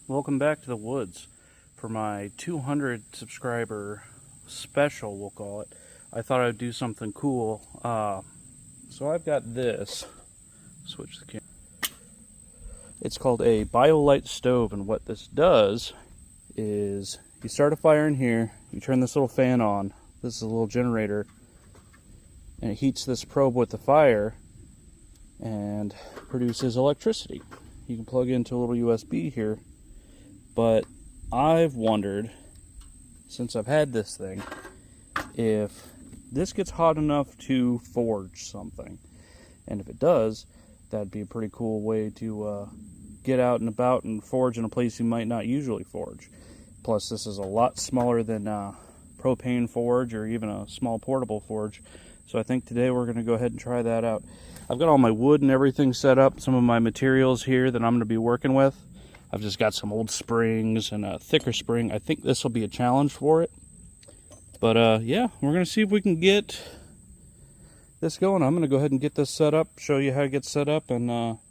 Welcome back to the woods. For my 200 subscriber special, we'll call it, I thought I'd do something cool. So I've got this. Switch the camera. It's called a Biolite stove, and what this does is you start a fire in here, you turn this little fan on. This is a little generator, and it heats this probe with the fire and produces electricity. You can plug into a little USB here, but I've wondered, since I've had this thing, if this gets hot enough to forge something. And if it does, that'd be a pretty cool way to get out and about and forge in a place you might not usually forge. Plus, this is a lot smaller than a propane forge or even a small portable forge. So I think today we're going to go ahead and try that out. I've got all my wood and everything set up, some of my materials here that I'm going to be working with. I've just got some old springs and a thicker spring. I think this will be a challenge for it. But yeah, we're going to see if we can get this going. I'm going to go ahead and get this set up, show you how it gets set up, and I'll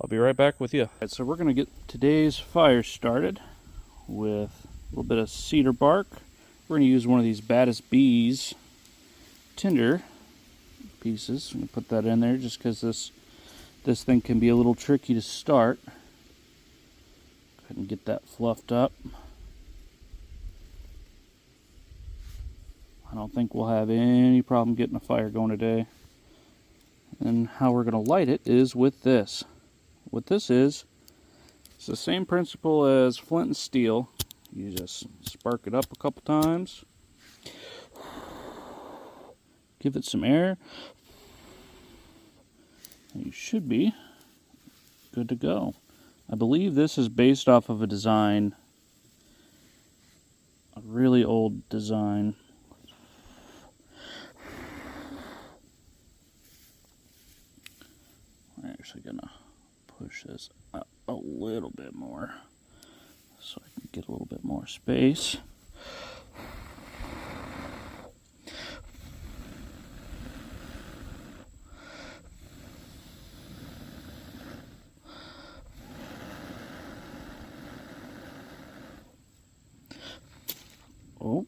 be right back with you. All right, so we're going to get today's fire started with a little bit of cedar bark. We're going to use one of these Baddest Bees tinder pieces. I'm going to put that in there just because this thing can be a little tricky to start. Go ahead and get that fluffed up. I don't think we'll have any problem getting a fire going today. And how we're going to light it is with this. What this is, it's the same principle as flint and steel. You just spark it up a couple times. Give it some air. And you should be good to go. I believe this is based off of a design, a really old design. We're actually gonna push this up a little bit more so I can get a little bit more space. Oh.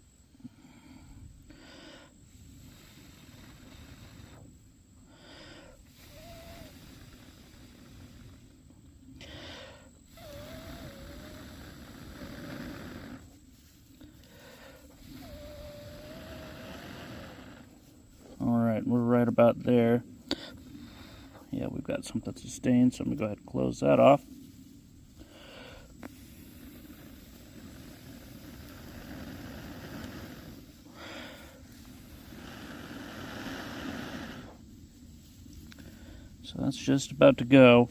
Alright, we're right about there. Yeah, we've got something sustained, so I'm going to go ahead and close that off. So that's just about to go.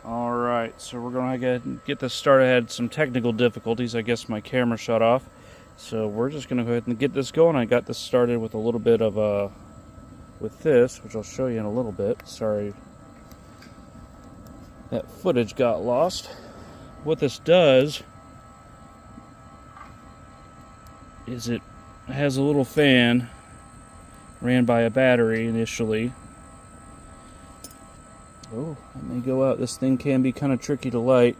Alright, so we're going to go ahead and get this started. I had some technical difficulties. I guess my camera shut off. So we're just going to go ahead and get this going. I got this started with a little bit of with this, which I'll show you in a little bit. Sorry, that footage got lost. What this does is it has a little fan ran by a battery initially. Oh, let me go out. This thing can be kind of tricky to light.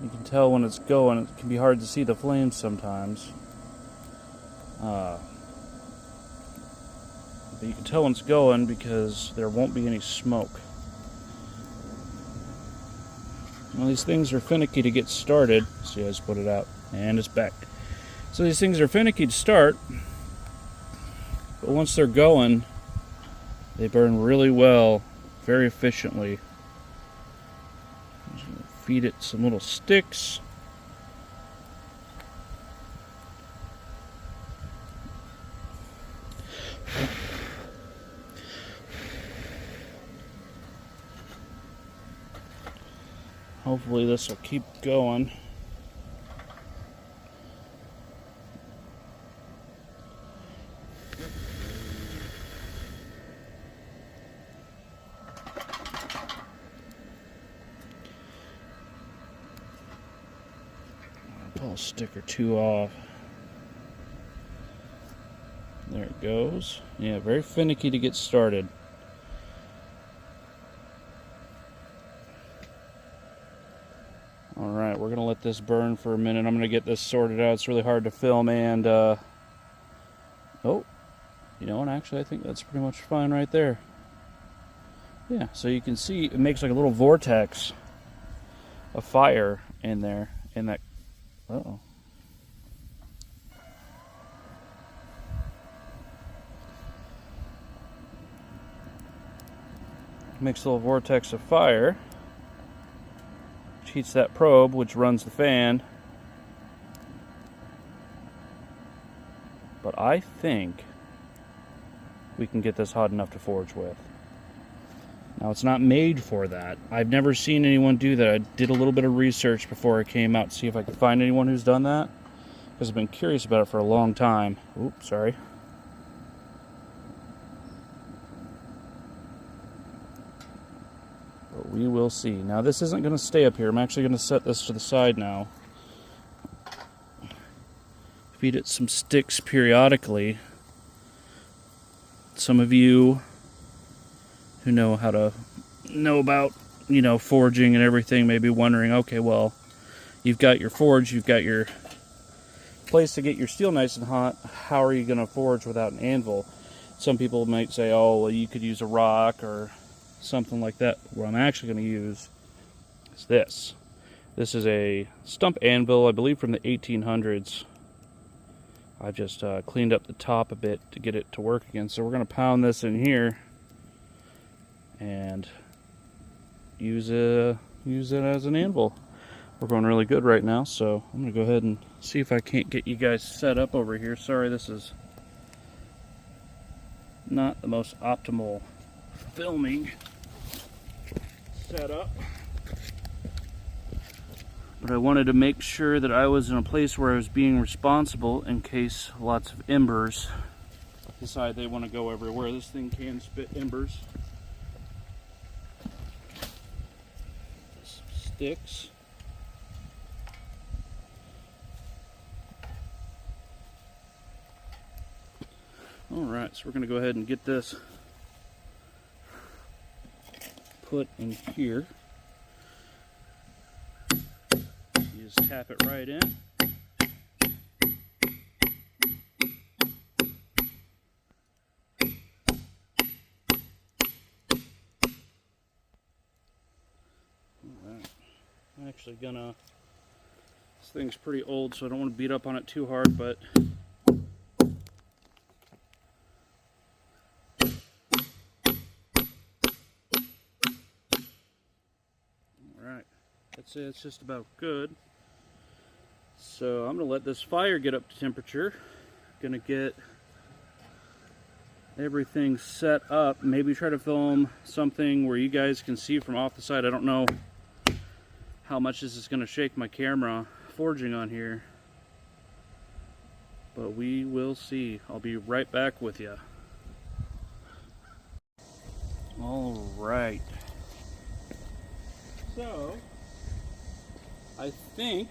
You can tell when it's going. It can be hard to see the flames sometimes. But you can tell when it's going because there won't be any smoke. Well, these things are finicky to get started. See, I just put it out, and it's back. So these things are finicky to start, but once they're going, they burn really well, very efficiently. Just gonna feed it some little sticks. Hopefully this will keep going. Pull a stick or two off. There it goes. Yeah, very finicky to get started. Alright, we're going to let this burn for a minute. I'm going to get this sorted out. It's really hard to film, and oh, you know what, actually I think that's pretty much fine right there. Yeah, so you can see it makes like a little vortex of fire in there, in that, uh-oh. Makes a little vortex of fire, which heats that probe, which runs the fan. But I think we can get this hot enough to forge with. Now, it's not made for that. I've never seen anyone do that. I did a little bit of research before I came out to see if I could find anyone who's done that, because I've been curious about it for a long time. Oops, sorry. But we will see. Now, this isn't going to stay up here. I'm actually going to set this to the side now. Feed it some sticks periodically. Some of you who know about, you know, forging and everything may be wondering, okay, well, you've got your forge, you've got your place to get your steel nice and hot. How are you going to forge without an anvil? Some people might say, oh, well, you could use a rock or something like that. What I'm actually going to use is this. This is a stump anvil, I believe from the 1800s. I just cleaned up the top a bit to get it to work again. So we're going to pound this in here and use it as an anvil. We're going really good right now, so I'm going to go ahead and see if I can't get you guys set up over here. Sorry, this is not the most optimal filming setup, but I wanted to make sure that I was in a place where I was being responsible in case lots of embers decide they want to go everywhere. This thing can spit embers. Some sticks. Alright, so we're going to go ahead and get this put in here. You just tap it right in. Alright, I'm actually gonna, this thing's pretty old, so I don't want to beat up on it too hard, but it's just about good. So I'm going to let this fire get up to temperature. Going to get everything set up. Maybe try to film something where you guys can see from off the side. I don't know how much this is going to shake my camera forging on here, but we will see. I'll be right back with you. All right. So I think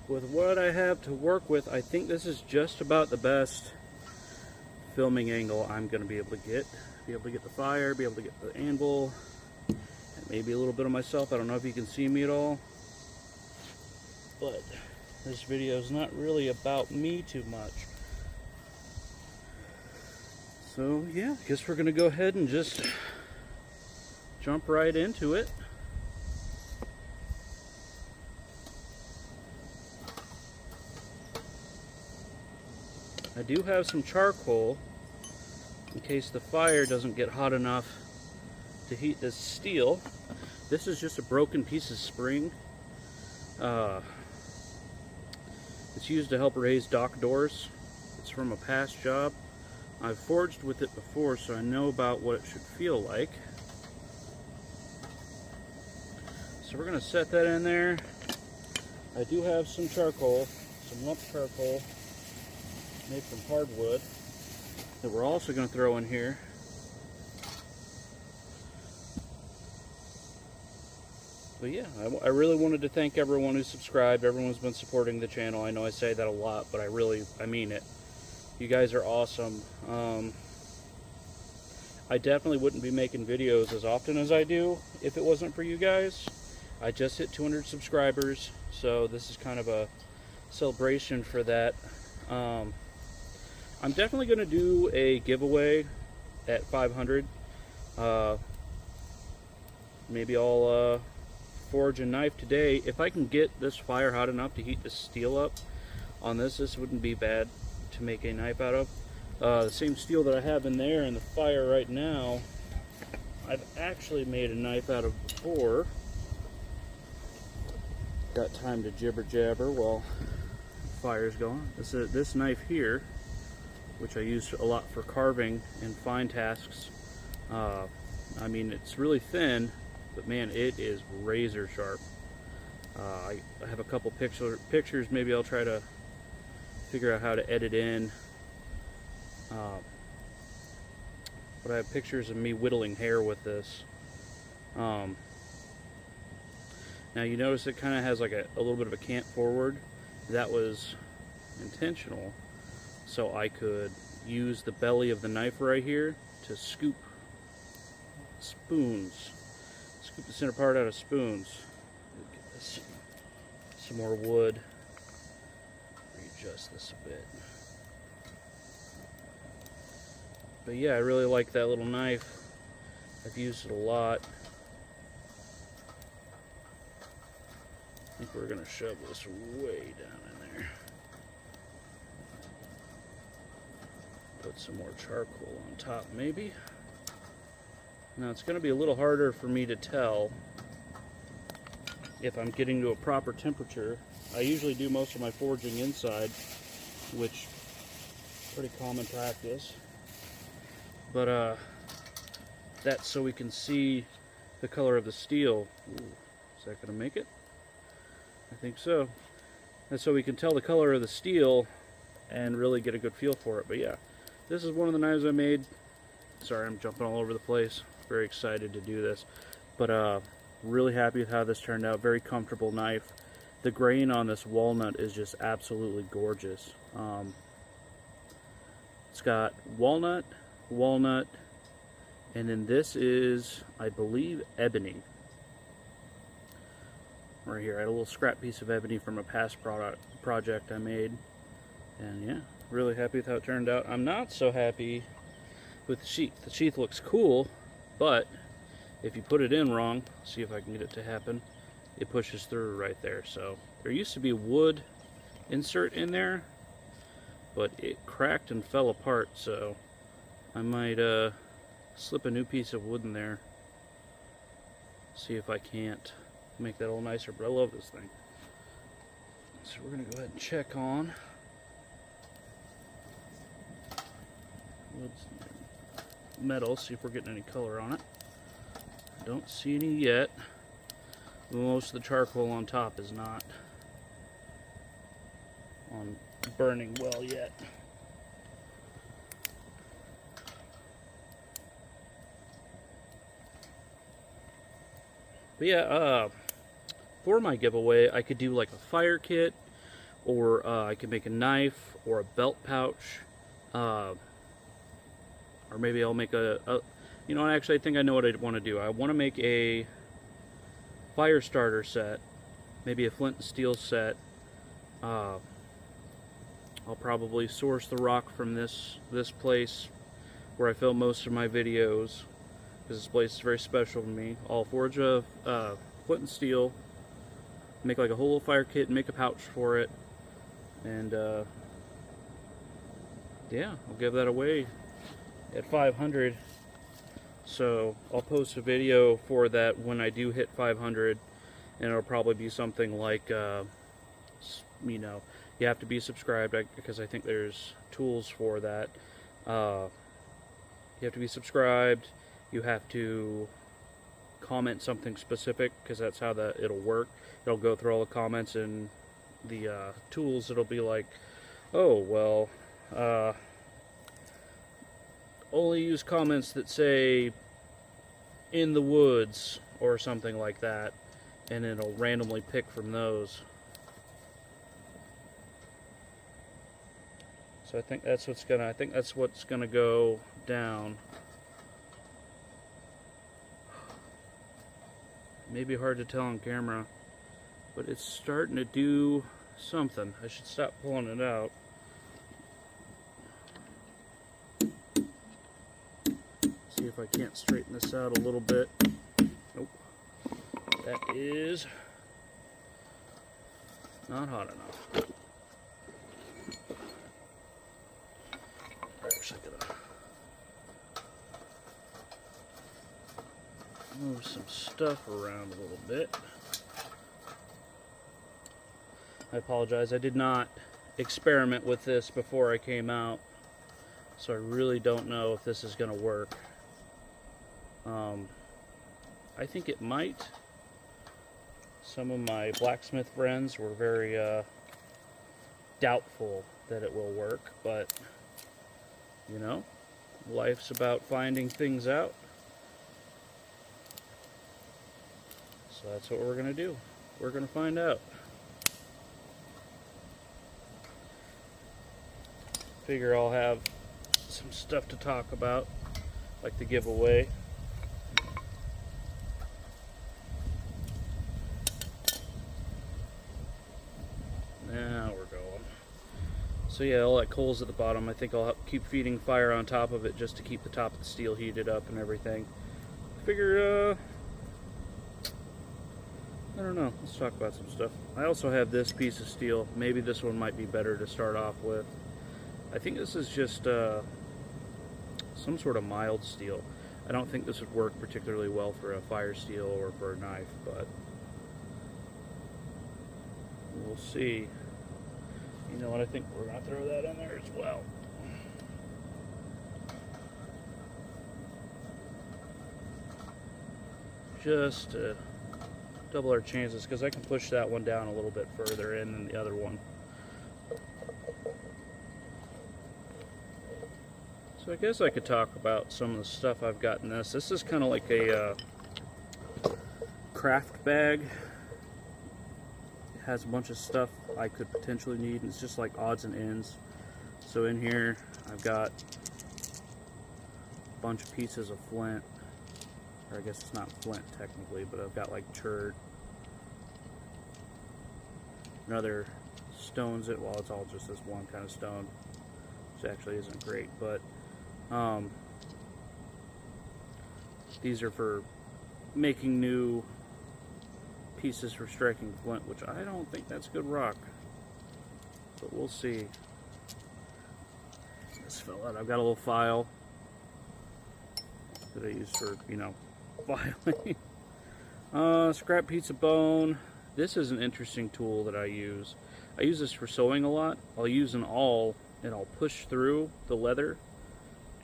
with what I have to work with, I think this is just about the best filming angle I'm going to be able to get. Be able to get the fire, be able to get the anvil, and maybe a little bit of myself. I don't know if you can see me at all, but this video is not really about me too much. So yeah, I guess we're going to go ahead and just jump right into it. I do have some charcoal in case the fire doesn't get hot enough to heat this steel. This is just a broken piece of spring. It's used to help raise dock doors. It's from a past job. I've forged with it before, so I know about what it should feel like. So we're going to set that in there. I do have some charcoal, some lump charcoal made from hardwood that we're also going to throw in here. But yeah, I really wanted to thank everyone who subscribed, everyone's been supporting the channel. I know I say that a lot, but I mean it. You guys are awesome. I definitely wouldn't be making videos as often as I do if it wasn't for you guys. I just hit 200 subscribers, so this is kind of a celebration for that. I'm definitely going to do a giveaway at 500. Maybe I'll forge a knife today. If I can get this fire hot enough to heat the steel up on this, this wouldn't be bad to make a knife out of. The same steel that I have in there in the fire right now, I've actually made a knife out of before. Got time to jibber jabber while fire's going. This knife here, which I use a lot for carving and fine tasks. I mean, it's really thin, but man, it is razor sharp. I have a couple pictures. Maybe I'll try to figure out how to edit in. But I have pictures of me whittling hair with this. Now you notice it kind of has like a little bit of a cant forward. That was intentional, so I could use the belly of the knife right here to scoop spoons. Scoop the center part out of spoons. Get this, some more wood. Readjust this a bit. But yeah, I really like that little knife. I've used it a lot. I think we're going to shove this way down in there. Put some more charcoal on top, maybe. Now it's going to be a little harder for me to tell if I'm getting to a proper temperature. I usually do most of my forging inside, which is pretty common practice. But that's so we can see the color of the steel. Ooh, is that going to make it? I think so. That's so we can tell the color of the steel and really get a good feel for it. But yeah, this is one of the knives I made. Sorry, I'm jumping all over the place. Very excited to do this. But really happy with how this turned out. Very comfortable knife. The grain on this walnut is just absolutely gorgeous. It's got walnut, and then this is, I believe, ebony. Right here, I had a little scrap piece of ebony from a past project I made. And yeah, really happy with how it turned out. I'm not so happy with the sheath. The sheath looks cool, but if you put it in wrong, see if I can get it to happen, it pushes through right there. So there used to be a wood insert in there, but it cracked and fell apart, so I might slip a new piece of wood in there. See if I can't make that a little nicer, but I love this thing. So we're gonna go ahead and check on metal, see if we're getting any color on it. Don't see any yet. Most of the charcoal on top is not burning well yet. But yeah, for my giveaway, I could do like a fire kit, or I could make a knife or a belt pouch, or maybe I'll make you know, actually I think I know what I want to do. I want to make a fire starter set, maybe a flint and steel set. I'll probably source the rock from this place where I film most of my videos, because this place is very special to me. I'll forge a flint and steel, make like a whole little fire kit, and make a pouch for it, and yeah, I'll give that away at 500. So I'll post a video for that when I do hit 500, and it'll probably be something like, you know, you have to be subscribed, because I think there's tools for that. You have to be subscribed. You have to comment something specific, because that's how it'll work. It'll go through all the comments, and the tools, it'll be like, oh, well, only use comments that say in the woods or something like that, and it'll randomly pick from those. So I think that's what's gonna go down. Maybe hard to tell on camera, but it's starting to do something. I should stop pulling it out. See if I can't straighten this out a little bit. Nope. That is not hot enough. Actually, gotta move some stuff around a little bit. I apologize. I did not experiment with this before I came out, so I really don't know if this is going to work. I think it might. Some of my blacksmith friends were very doubtful that it will work, but you know, life's about finding things out. So that's what we're going to do. We're going to find out. Figure I'll have some stuff to talk about, like the giveaway. Now we're going. So yeah, all that coal's at the bottom. I think I'll keep feeding fire on top of it just to keep the top of the steel heated up and everything. Figure, I don't know. Let's talk about some stuff. I also have this piece of steel. Maybe this one might be better to start off with. I think this is just some sort of mild steel. I don't think this would work particularly well for a fire steel or for a knife, but we'll see. You know what, I think we're going to throw that in there as well. Just to double our chances, because I can push that one down a little bit further in than the other one. So I guess I could talk about some of the stuff I've got in this. This is kind of like a craft bag. It has a bunch of stuff I could potentially need, and it's just like odds and ends. So in here I've got a bunch of pieces of flint, or I guess it's not flint technically, but I've got like chert and other stones that, well, it's all just this one kind of stone, which actually isn't great, but these are for making new pieces for striking flint, which I don't think that's good rock, but we'll see. This fell out. I've got a little file that I use for, you know, filing. Scrap piece of bone. This is an interesting tool that I use. I use this for sewing a lot. I'll use an awl and I'll push through the leather,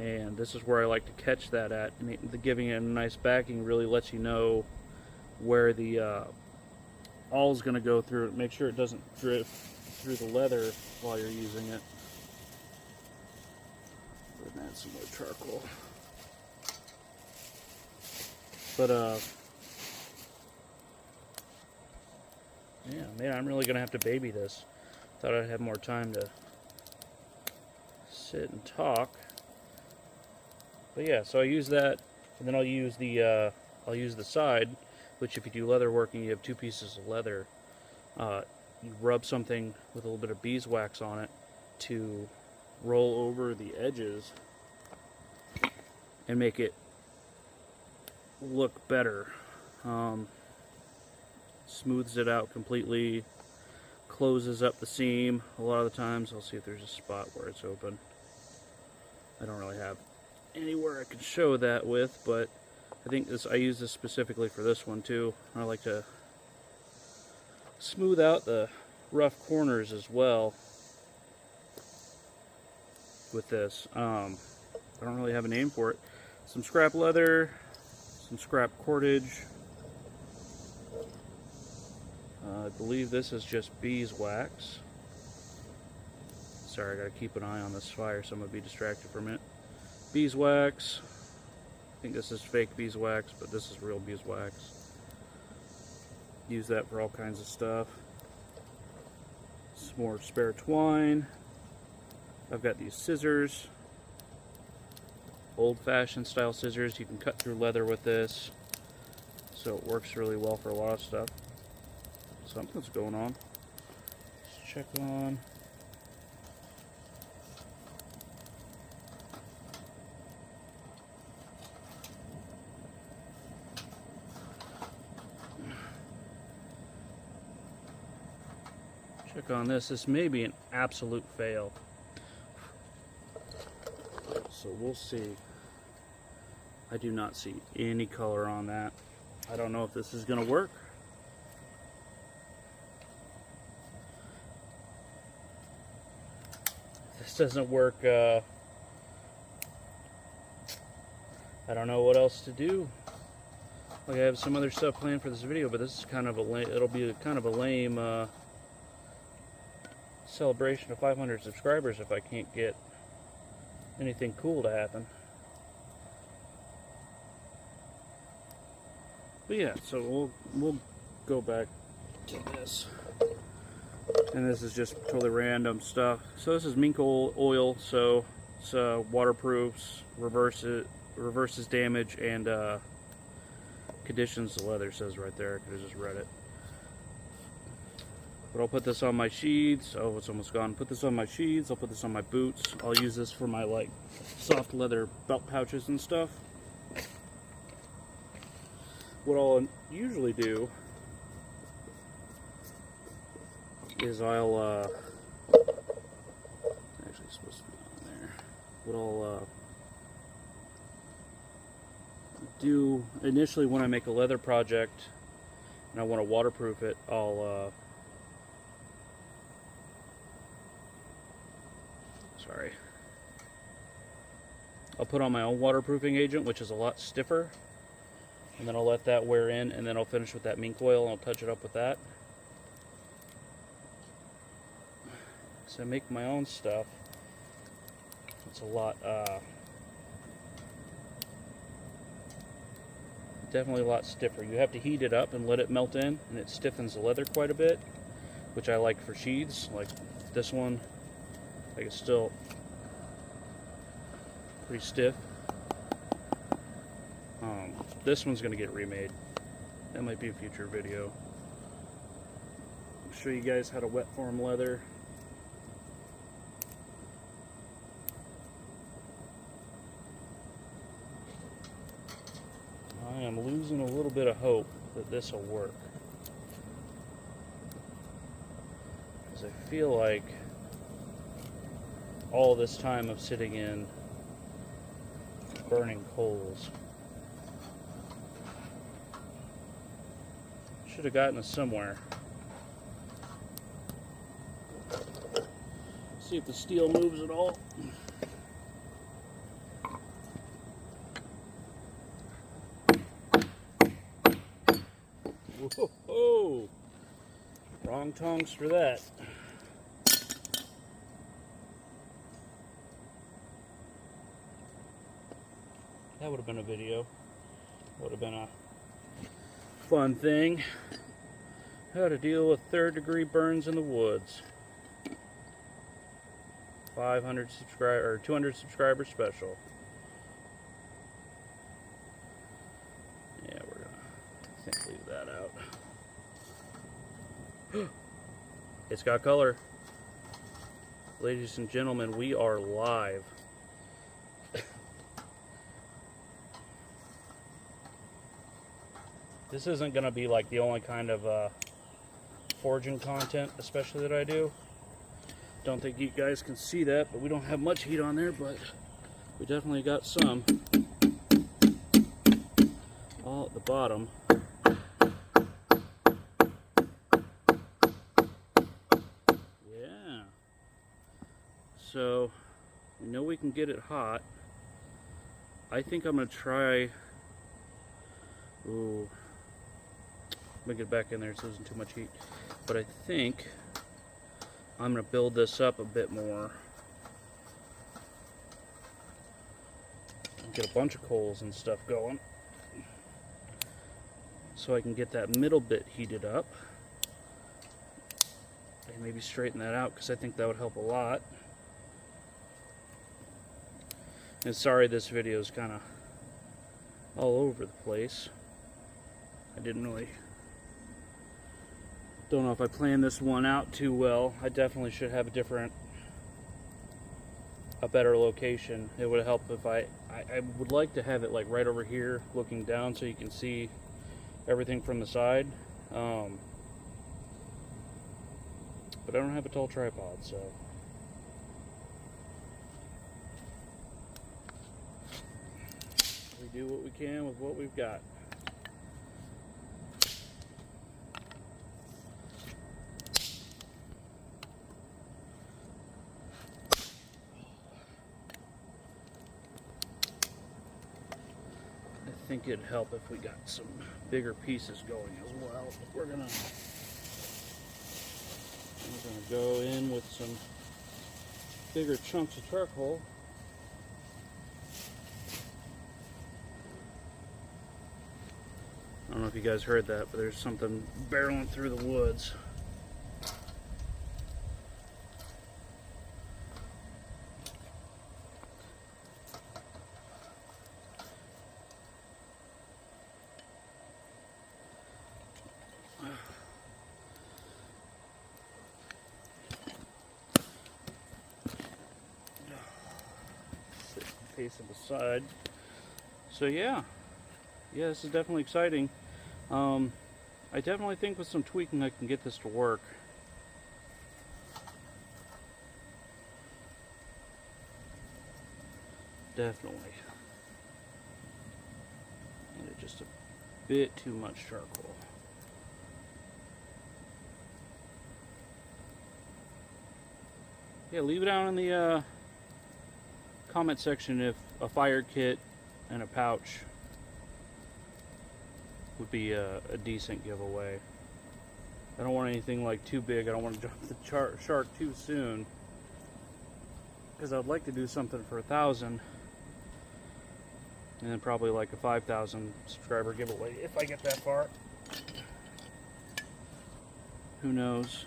and this is where I like to catch that at, and giving it a nice backing really lets you know where the awl is going to go through it. Make sure it doesn't drift through the leather while you're using it. We're gonna add some more charcoal. But yeah, man, I'm really gonna have to baby this. Thought I'd have more time to sit and talk. But yeah, so I use that, and then I'll use the side, which if you do leather working, you have two pieces of leather. You rub something with a little bit of beeswax on it to roll over the edges and make it look better. Smooths it out completely, closes up the seam. A lot of the times, I'll see if there's a spot where it's open. I don't really have anywhere I can show that with, but I think I use this specifically for this one too. I like to smooth out the rough corners as well with this. I don't really have a name for it. Some scrap leather, some scrap cordage. I believe this is just beeswax. Sorry, I gotta keep an eye on this fire, so I'm gonna be distracted from it. Beeswax. I think this is fake beeswax, but this is real beeswax. Use that for all kinds of stuff. Some more spare twine. I've got these scissors, old-fashioned style scissors. You can cut through leather with this, so it works really well for a lot of stuff. Something's going on. Let's check on. Check on this. This may be an absolute fail. So we'll see. I do not see any color on that. I don't know if this is going to work. If this doesn't work, I don't know what else to do. Like, I have some other stuff planned for this video, but this is kind of a lame, it'll be kind of a lame celebration of 500 subscribers if I can't get anything cool to happen. But yeah, so we'll go back to this. And this is just totally random stuff. So this is mink oil, so it's waterproofs, reverses damage, and conditions the leather, says right there. I could have just read it. But I'll put this on my sheaths. Oh, it's almost gone. Put this on my sheaths. I'll put this on my boots. I'll use this for my like soft leather belt pouches and stuff. What I'll usually do is I'll actually it's supposed to be on there. What I'll do initially when I make a leather project and I want to waterproof it, I'll put on my own waterproofing agent, which is a lot stiffer, and then I'll let that wear in, and then I'll finish with that mink oil and I'll touch it up with that. So I make my own stuff. It's a lot definitely a lot stiffer. You have to heat it up and let it melt in, and it stiffens the leather quite a bit, which I like for sheaths. Like this one, like it's still pretty stiff. This one's gonna get remade. That might be a future video. I'll show you guys how to wet form leather. I am losing a little bit of hope that this will work, because I feel like all this time of sitting in burning coals. Should have gotten us somewhere. See if the steel moves at all. Whoa! Wrong tongs for that. That would have been a video. Would have been a fun thing. How to deal with third-degree burns in the woods. 500 subscriber or 200 subscriber special. Yeah, we're gonna, I think, leave that out. It's got color. Ladies and gentlemen, we are live. This isn't going to be like the only kind of forging content, especially that I do. Don't think you guys can see that, but we don't have much heat on there, but we definitely got some. All at the bottom. Yeah. So, we know we can get it hot. I think I'm going to try... Ooh. Let me get back in there so it isn't too much heat. But I think I'm going to build this up a bit more. Get a bunch of coals and stuff going. So I can get that middle bit heated up. And maybe straighten that out, because I think that would help a lot. And sorry this video is kind of all over the place. I didn't really... Don't know if I planned this one out too well. I definitely should have a better location. It would help if I would like to have it like right over here looking down so you can see everything from the side. But I don't have a tall tripod, so we do what we can with what we've got. I think it'd help if we got some bigger pieces going as well. We're gonna go in with some bigger chunks of charcoal. I don't know if you guys heard that, but there's something barreling through the woods. Pace of the side. So yeah, this is definitely exciting. I definitely think with some tweaking I can get this to work. Definitely. And just a bit too much charcoal. Yeah, leave it down in the comment section if a fire kit and a pouch would be a decent giveaway. I don't want anything like too big. I don't want to jump the shark too soon, because I'd like to do something for 1,000 and then probably like a 5,000 subscriber giveaway if I get that far. Who knows?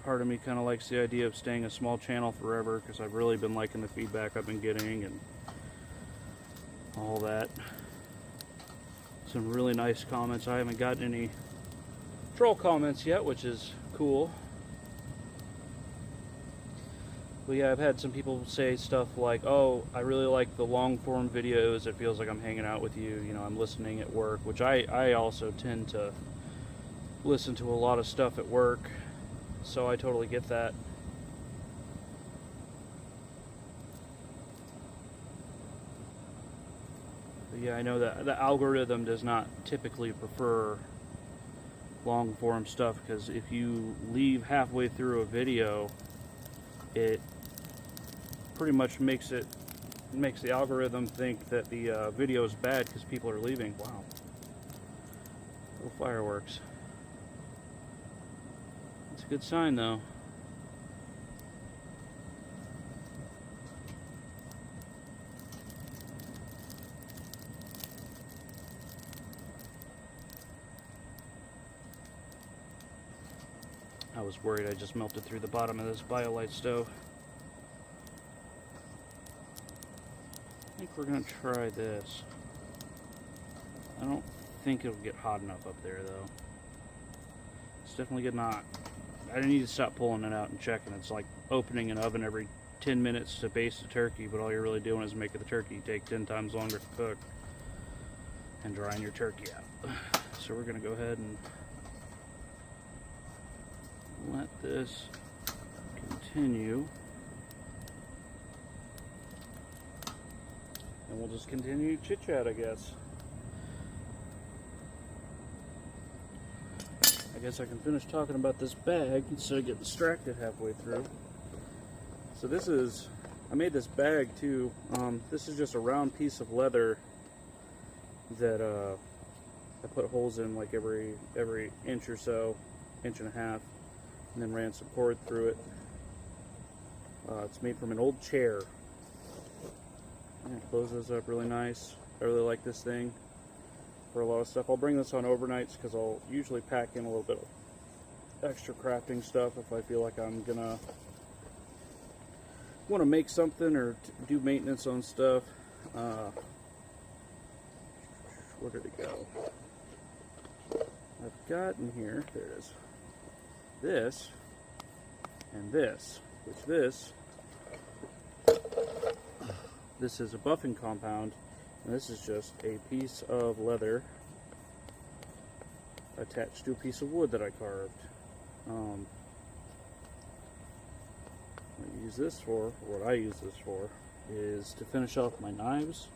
Part of me kind of likes the idea of staying a small channel forever, because I've really been liking the feedback I've been getting and all that. Some really nice comments. I haven't gotten any troll comments yet, which is cool. But yeah, I've had some people say stuff like, oh, I really like the long form videos. It feels like I'm hanging out with you. You know, I'm listening at work, which I also tend to listen to a lot of stuff at work. So I totally get that. But yeah, I know that the algorithm does not typically prefer long form stuff, because if you leave halfway through a video, it pretty much makes the algorithm think that the video is bad because people are leaving. Wow. Little fireworks. It's a good sign, though. I was worried I just melted through the bottom of this Biolite stove. I think we're going to try this. I don't think it'll get hot enough up there, though. It's definitely getting hot. I need to stop pulling it out and checking. It's like opening an oven every 10 minutes to baste a turkey, but all you're really doing is making the turkey take 10 times longer to cook and drying your turkey out. So we're going to go ahead and let this continue. And we'll just continue chit-chat, I guess. I guess I can finish talking about this bag instead of get distracted halfway through. So this is, I made this bag too. This is just a round piece of leather that I put holes in like every inch or so, inch and a half, and then ran some cord through it. It's made from an old chair. And it closes up really nice. I really like this thing for a lot of stuff. I'll bring this on overnights because I'll usually pack in a little bit of extra crafting stuff if I feel like I'm gonna want to make something or do maintenance on stuff. Where did it go? I've got in here, there it is, this and this, which this is a buffing compound, and this is just a piece of leather attached to a piece of wood that I carved. What I use this for is to finish off my knives.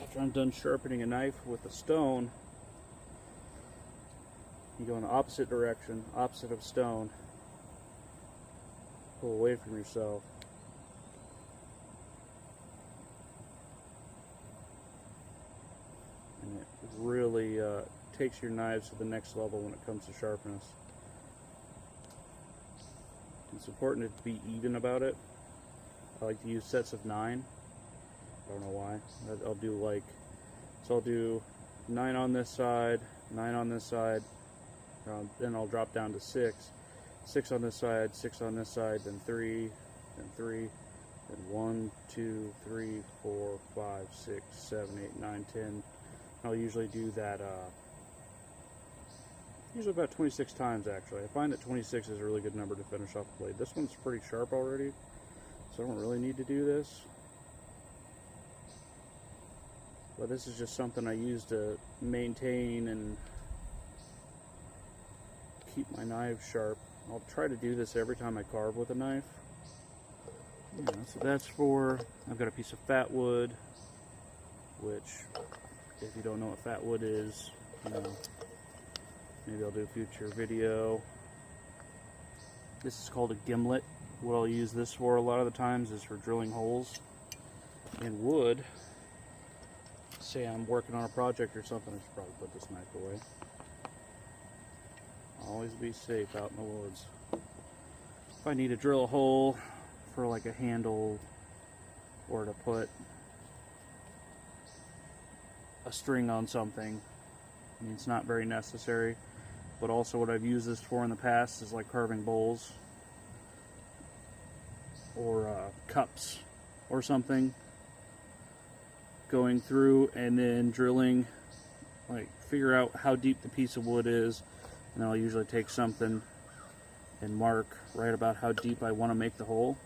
After I'm done sharpening a knife with a stone, you go in the opposite direction, opposite of stone, pull away from yourself, and it really takes your knives to the next level when it comes to sharpness. It's important to be even about it. I like to use sets of 9. I don't know why. I'll do 9 on this side, 9 on this side, then I'll drop down to 6. 6 on this side, 6 on this side, then 3, then 3, then 1, 2, 3, 4, 5, 6, 7, 8, 9, 10. I'll usually do that usually about 26 times actually. I find that 26 is a really good number to finish off the blade. This one's pretty sharp already, so I don't really need to do this. But this is just something I use to maintain and keep my knives sharp. I'll try to do this every time I carve with a knife. Yeah, so that's for, I've got a piece of fat wood, which, if you don't know what fat wood is, you know, maybe I'll do a future video. This is called a gimlet. What I'll use this for a lot of the times is for drilling holes in wood. Say I'm working on a project or something, I should probably put this knife away. Always be safe out in the woods. If I need to drill a hole for like a handle or to put a string on something, I mean, it's not very necessary, but also what I've used this for in the past is like carving bowls or cups or something, going through and then drilling, like figure out how deep the piece of wood is, and I'll usually take something and mark right about how deep I want to make the hole,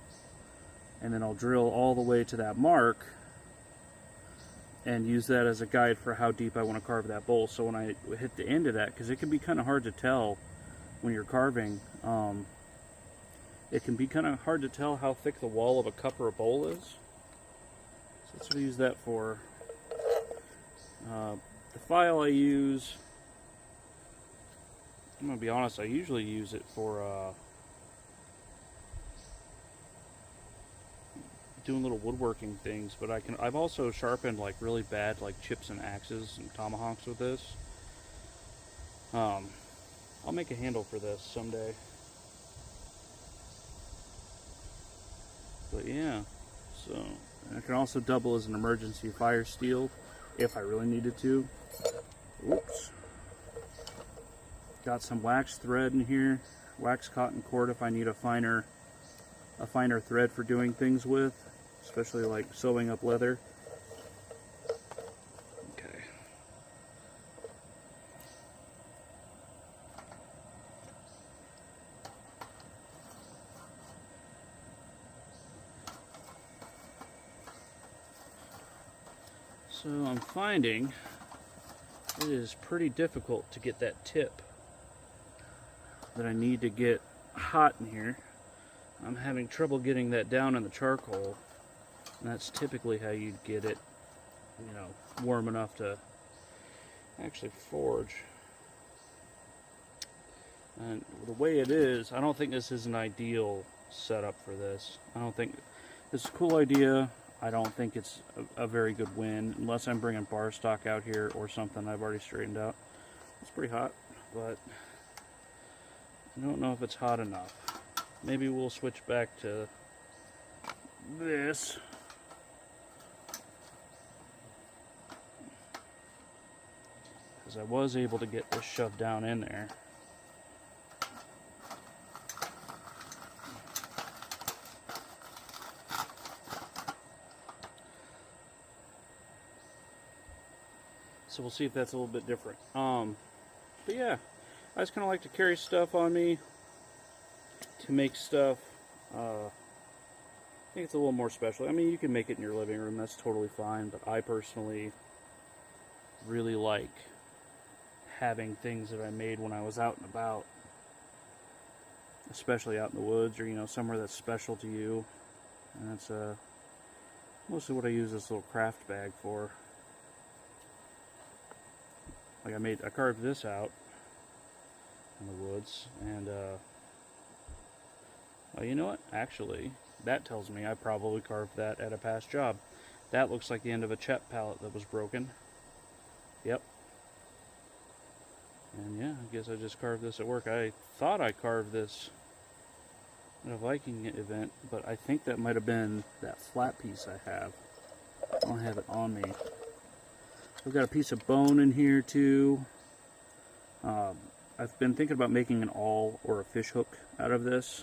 and then I'll drill all the way to that mark and use that as a guide for how deep I want to carve that bowl. So when I hit the end of that, because it can be kind of hard to tell when you're carving, it can be kind of hard to tell how thick the wall of a cup or a bowl is. So that's what I use that for. The file I use, I'm going to be honest, I usually use it for doing little woodworking things, but I've also sharpened like really bad like chips and axes and tomahawks with this. I'll make a handle for this someday. But yeah, so I can also double as an emergency fire steel if I really needed to. Oops. Got some wax thread in here, wax cotton cord if I need a finer thread for doing things with, especially like sewing up leather. Okay. So I'm finding it is pretty difficult to get that tip that I need to get hot in here. I'm having trouble getting that down in the charcoal, and that's typically how you'd get it, you know, warm enough to actually forge. And the way it is, I don't think this is an ideal setup for this. I don't think it's a cool idea. I don't think it's a very good win unless I'm bringing bar stock out here or something I've already straightened out. It's pretty hot, but I don't know if it's hot enough. Maybe we'll switch back to this. Because I was able to get this shoved down in there. So we'll see if that's a little bit different. But yeah, I just kind of like to carry stuff on me to make stuff. I think it's a little more special. I mean, you can make it in your living room, that's totally fine, but I personally really like having things that I made when I was out and about, especially out in the woods, or, you know, somewhere that's special to you. And that's mostly what I use this little craft bag for. Like I carved this out in the woods, and well, you know what? Actually, that tells me I probably carved that at a past job. That looks like the end of a Chet pallet that was broken. Yep. And yeah, I guess I just carved this at work. I thought I carved this at a Viking event, but I think that might have been that flat piece I have. I don't have it on me. I've got a piece of bone in here too. I've been thinking about making an awl or a fish hook out of this.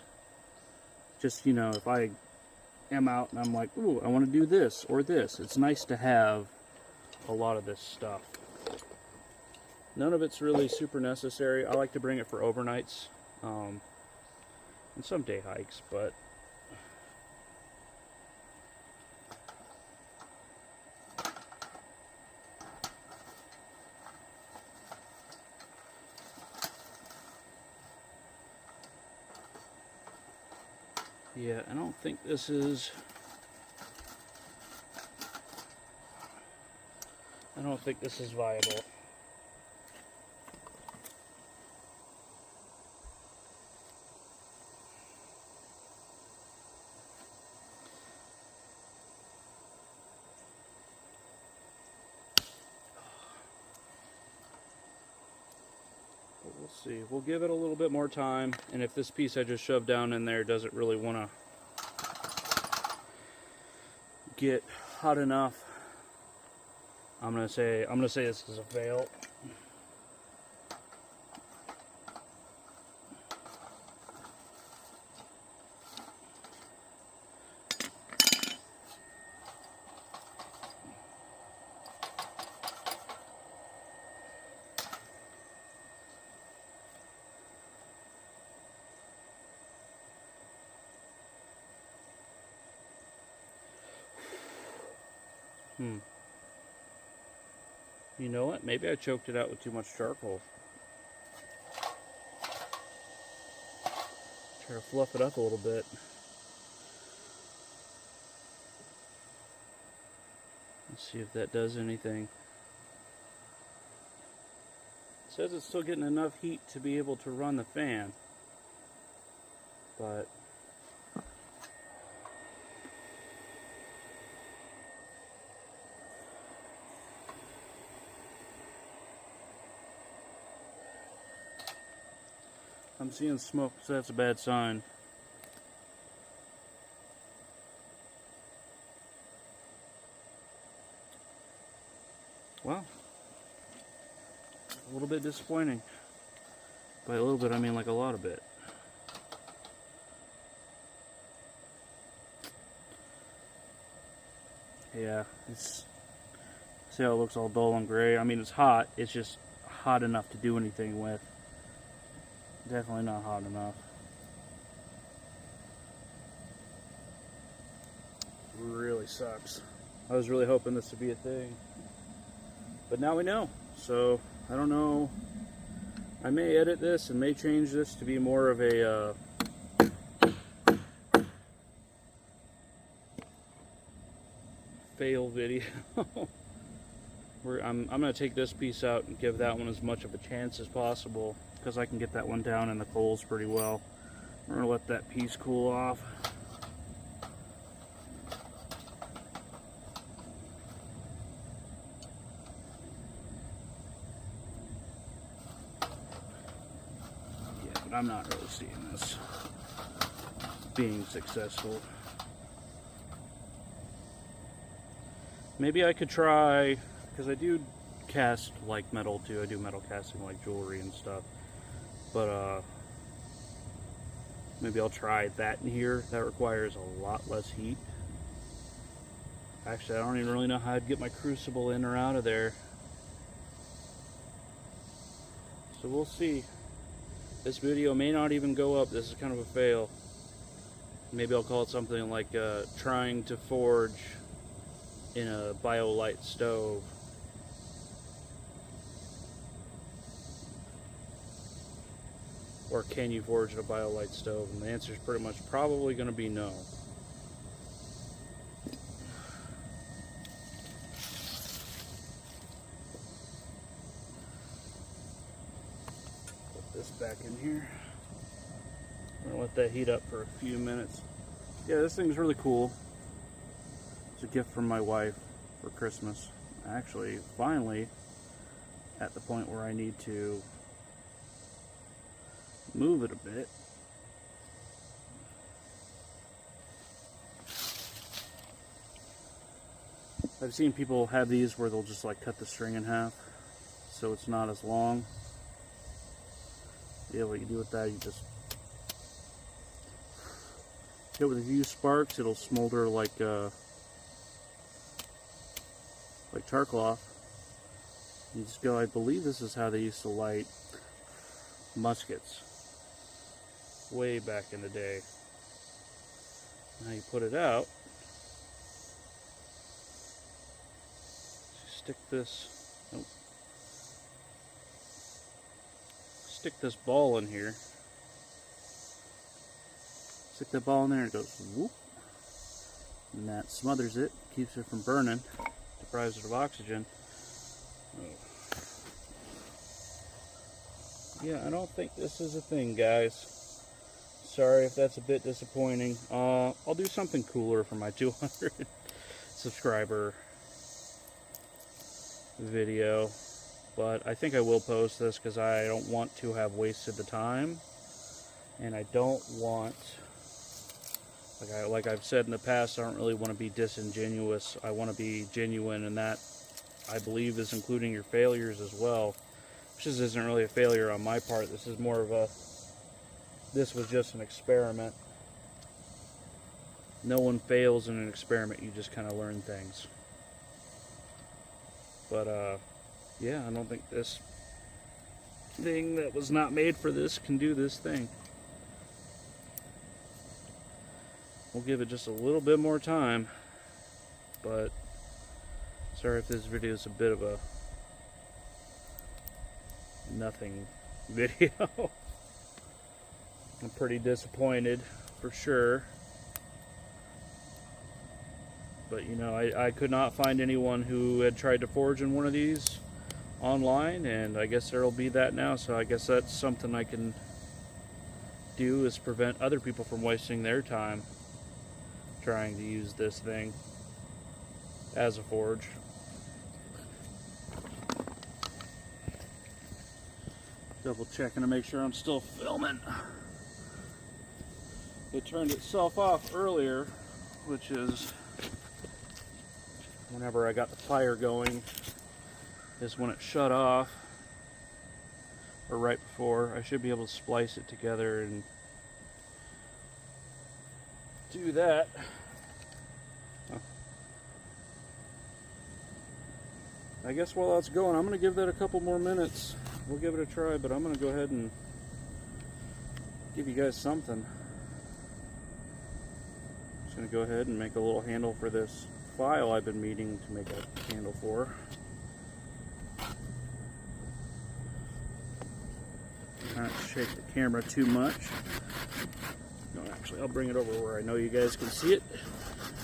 Just, you know, if I am out and I'm like, ooh, I want to do this or this, it's nice to have a lot of this stuff. None of it's really super necessary. I like to bring it for overnights and some day hikes, but yeah, I don't think this is viable. But we'll see. We'll give it a little bit more time, and if this piece I just shoved down in there doesn't really want to get hot enough, I'm gonna say this is a fail. You know what? Maybe I choked it out with too much charcoal. Try to fluff it up a little bit. Let's see if that does anything. It says it's still getting enough heat to be able to run the fan, but I'm seeing smoke, so that's a bad sign. Well, a little bit disappointing. By a little bit, I mean like a lot of bit. Yeah, see how it looks all dull and gray? I mean, it's hot. It's just hot enough to do anything with. Definitely not hot enough. Really sucks. I was really hoping this would be a thing. But now we know. So, I don't know. I may edit this and may change this to be more of a fail video. I'm going to take this piece out and give that one as much of a chance as possible, because I can get that one down in the coals pretty well. We're going to let that piece cool off. Yeah, but I'm not really seeing this being successful. Maybe I could try, because I do cast like metal too. I do metal casting like jewelry and stuff. But maybe I'll try that in here. That requires a lot less heat. Actually, I don't even really know how I'd get my crucible in or out of there. So we'll see. This video may not even go up. This is kind of a fail. Maybe I'll call it something like trying to forge in a Biolite stove. Or can you forge in a Biolite stove? And the answer is pretty much probably going to be no. Put this back in here. I'm gonna let that heat up for a few minutes. Yeah, this thing's really cool. It's a gift from my wife for Christmas. Actually, finally, at the point where I need to move it a bit. I've seen people have these where they'll just like cut the string in half so it's not as long. Yeah, what you do with that, you just hit with a few sparks, it'll smolder like tar cloth. You just go, I believe this is how they used to light muskets way back in the day. Now you put it out, stick this, nope, stick this ball in here. Stick the ball in there and it goes whoop, and that smothers it, keeps it from burning, deprives it of oxygen. Oh. Yeah, I don't think this is a thing, guys. Sorry if that's a bit disappointing. I'll do something cooler for my 200 subscriber video, but I think I will post this because I don't want to have wasted the time, and I don't want, like I've said in the past, I don't really want to be disingenuous. I want to be genuine, and that, I believe, is including your failures as well. Which isn't really a failure on my part. This is more of a, this was just an experiment. No one fails in an experiment, you just kind of learn things. But, yeah, I don't think this thing that was not made for this can do this thing. We'll give it just a little bit more time, but sorry if this video is a bit of a nothing video. I'm pretty disappointed for sure, but you know, I could not find anyone who had tried to forge in one of these online, and I guess there'll be that now, so I guess that's something I can do, is prevent other people from wasting their time trying to use this thing as a forge. Double checking to make sure I'm still filming. It turned itself off earlier, which is whenever I got the fire going, is when it shut off, or right before. I should be able to splice it together and do that. I guess while that's going, I'm going to give that a couple more minutes. We'll give it a try, but I'm going to go ahead and give you guys something. Just going to go ahead and make a little handle for this file I've been meaning to make a handle for. Not shake the camera too much. No, actually, I'll bring it over where I know you guys can see it.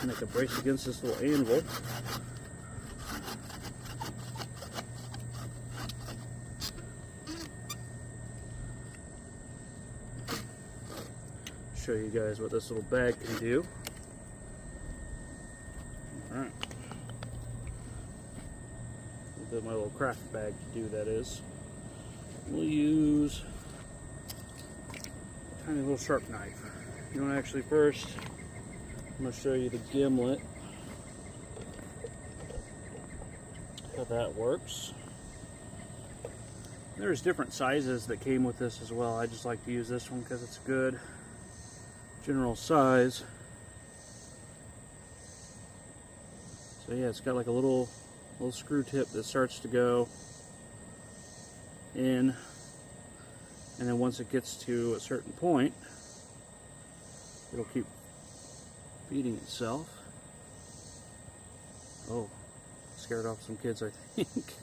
Make a brace against this little anvil. Show you guys what this little bag can do. Alright. What my little craft bag can do, that is. We'll use a tiny little sharp knife. You know, actually first, I'm going to show you the gimlet, how that works. There's different sizes that came with this as well. I just like to use this one because it's a good general size. So yeah, it's got like a little screw tip that starts to go in And then once it gets to a certain point, it'll keep feeding itself. Oh, scared off some kids, I think.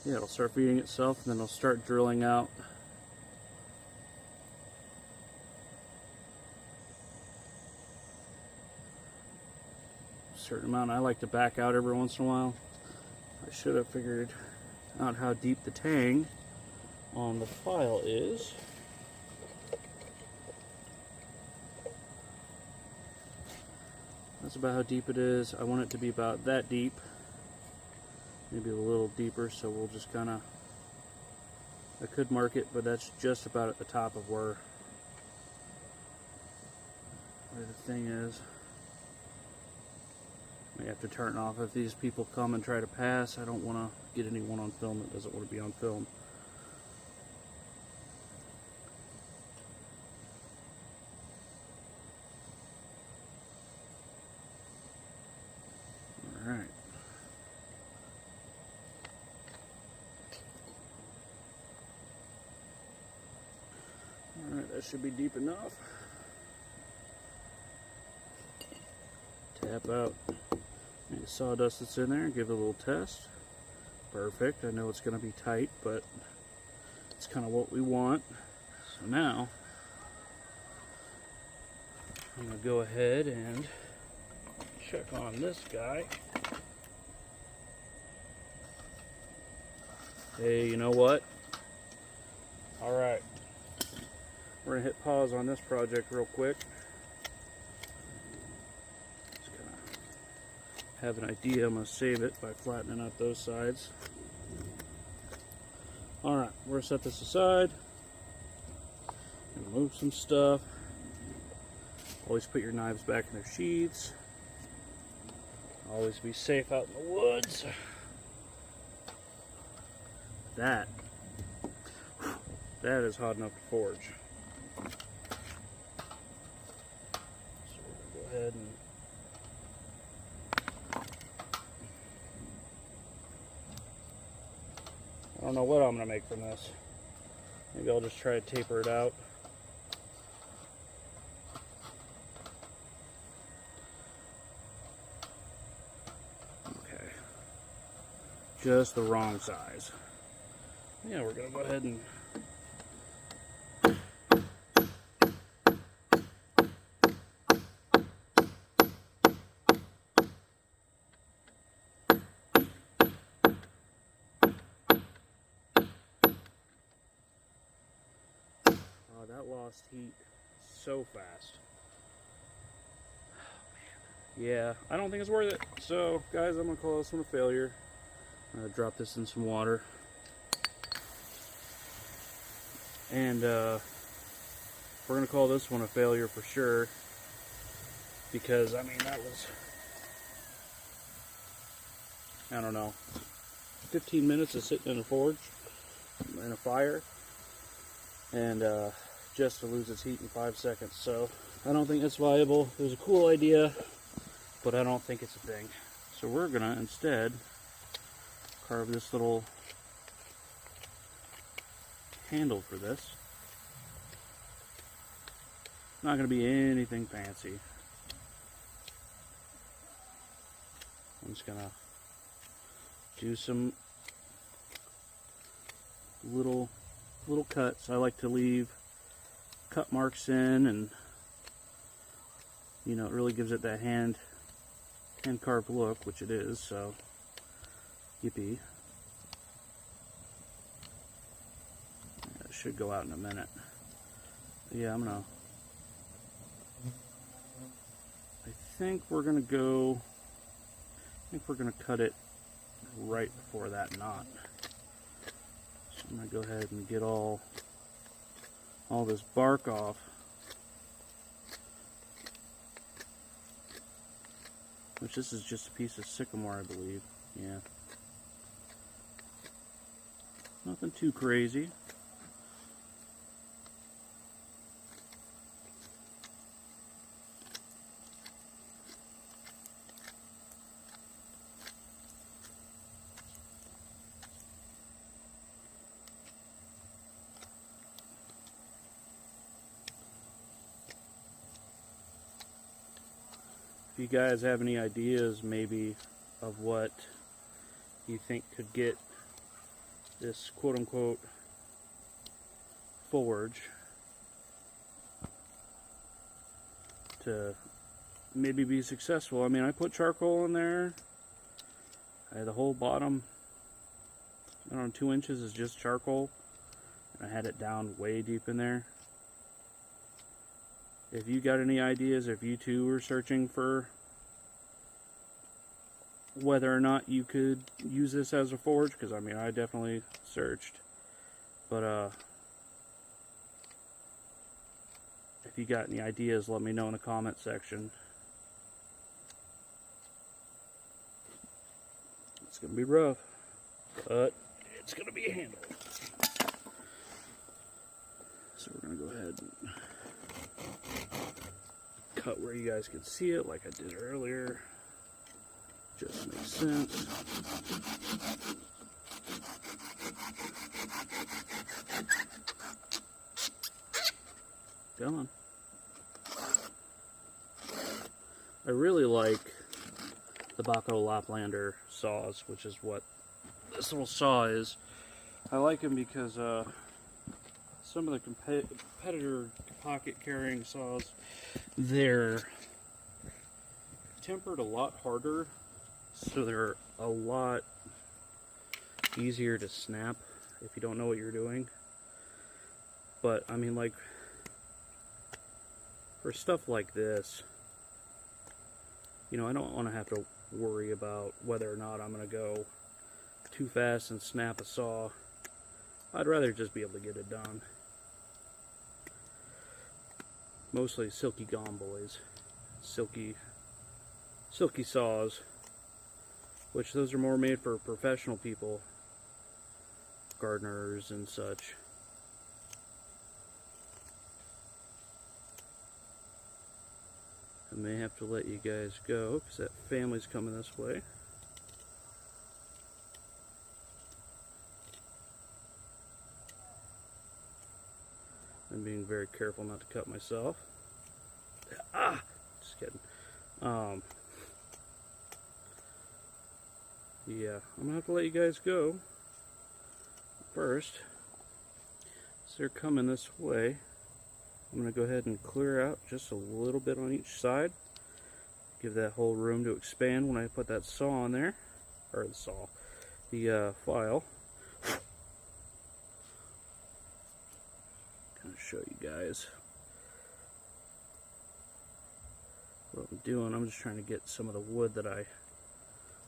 Yeah, it'll start feeding itself, and then it'll start drilling out a certain amount. I like to back out every once in a while. I should have figured out how deep the tang on the file is. That's about how deep it is. I want it to be about that deep, maybe a little deeper, so we'll just kind of, I could mark it, but that's just about at the top of where the thing is. I have to turn it off if these people come and try to pass. I don't want to get anyone on film that doesn't want to be on film. Alright. Alright, that should be deep enough. Tap out any sawdust that's in there and give it a little test. Perfect. I know it's going to be tight, but it's kind of what we want. So now I'm going to go ahead and check on this guy. Hey, you know what? Alright. We're going to hit pause on this project real quick. Just kind of have an idea. I'm going to save it by flattening out those sides. Alright, we're going to set this aside. Remove some stuff. Always put your knives back in their sheaths. Always be safe out in the woods. That is hot enough to forge. So we're going to go ahead and I don't know what I'm going to make from this. Maybe I'll just try to taper it out. Okay. Just the wrong size. Yeah, we're going to go ahead and that lost heat so fast. Oh, man. Yeah, I don't think it's worth it. So, guys, I'm going to call this one a failure. I'm going to drop this in some water. And we're going to call this one a failure for sure. Because, I mean, that was, I don't know, 15 minutes of sitting in a forge, in a fire. And just to lose its heat in 5 seconds. So I don't think it's viable. It was a cool idea, but I don't think it's a thing. So we're gonna instead carve this little handle for this. Not gonna be anything fancy. I'm just gonna do some little cuts. I like to leave cut marks in, and you know, it really gives it that hand carved look, which it is. So yippee. That should go out in a minute. Yeah, I think we're gonna cut it right before that knot. So I'm gonna go ahead and get all this bark off. Which this is just a piece of sycamore, I believe. Yeah. Nothing too crazy. If you guys have any ideas maybe of what you think could get this quote-unquote forge to maybe be successful. I mean, I put charcoal in there. I had the whole bottom, I don't know, 2 inches is just charcoal. I had it down way deep in there. If you got any ideas, if you too were searching for whether or not you could use this as a forge, because I mean, I definitely searched. But if you got any ideas, let me know in the comment section. It's going to be rough, but it's going to be handled. So we're going to go ahead and cut where you guys can see it like I did earlier. Just makes sense. Come on. I really like the Baco Laplander saws, which is what this little saw is. I like them because some of the competitor pocket carrying saws, they're tempered a lot harder, so they're a lot easier to snap if you don't know what you're doing. But I mean, like, for stuff like this, you know, I don't want to have to worry about whether or not I'm going to go too fast and snap a saw. I'd rather just be able to get it done. Mostly silky gone boys, silky saws, which those are more made for professional people, gardeners and such. I may have to let you guys go because that family's coming this way. I'm being very careful not to cut myself. Just kidding. Yeah, I'm gonna have to let you guys go first. So they're coming this way. I'm going to go ahead and clear out just a little bit on each side. Give that whole room to expand when I put that saw on there. Or the saw. The file. Kind of show you guys what I'm doing. I'm just trying to get some of the wood that I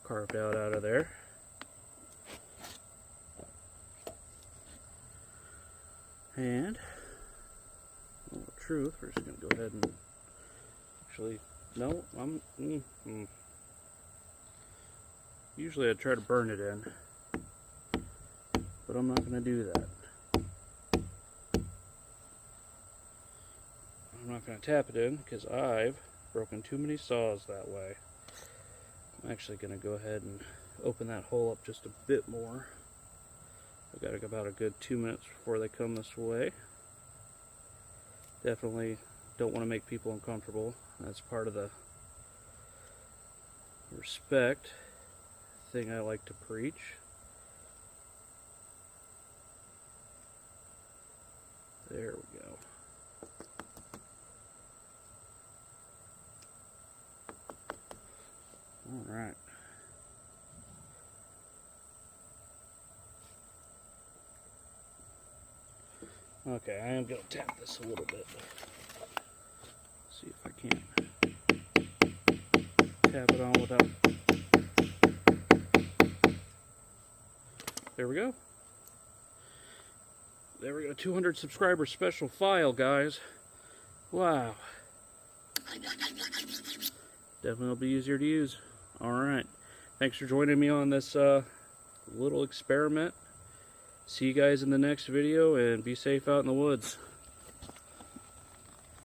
carved out of there. And truth, we're just going to go ahead and actually, no, usually I try to burn it in, but I'm not going to do that. I'm not going to tap it in because I've broken too many saws that way. I'm actually going to go ahead and open that hole up just a bit more. I've got about a good 2 minutes before they come this way. Definitely don't want to make people uncomfortable. That's part of the respect thing I like to preach. There we go. All right. Okay, I am going to tap this a little bit. See if I can tap it on without... There we go. There we go. 200 subscriber special file, guys. Wow. Definitely will be easier to use. Alright. Thanks for joining me on this little experiment. See you guys in the next video, and be safe out in the woods.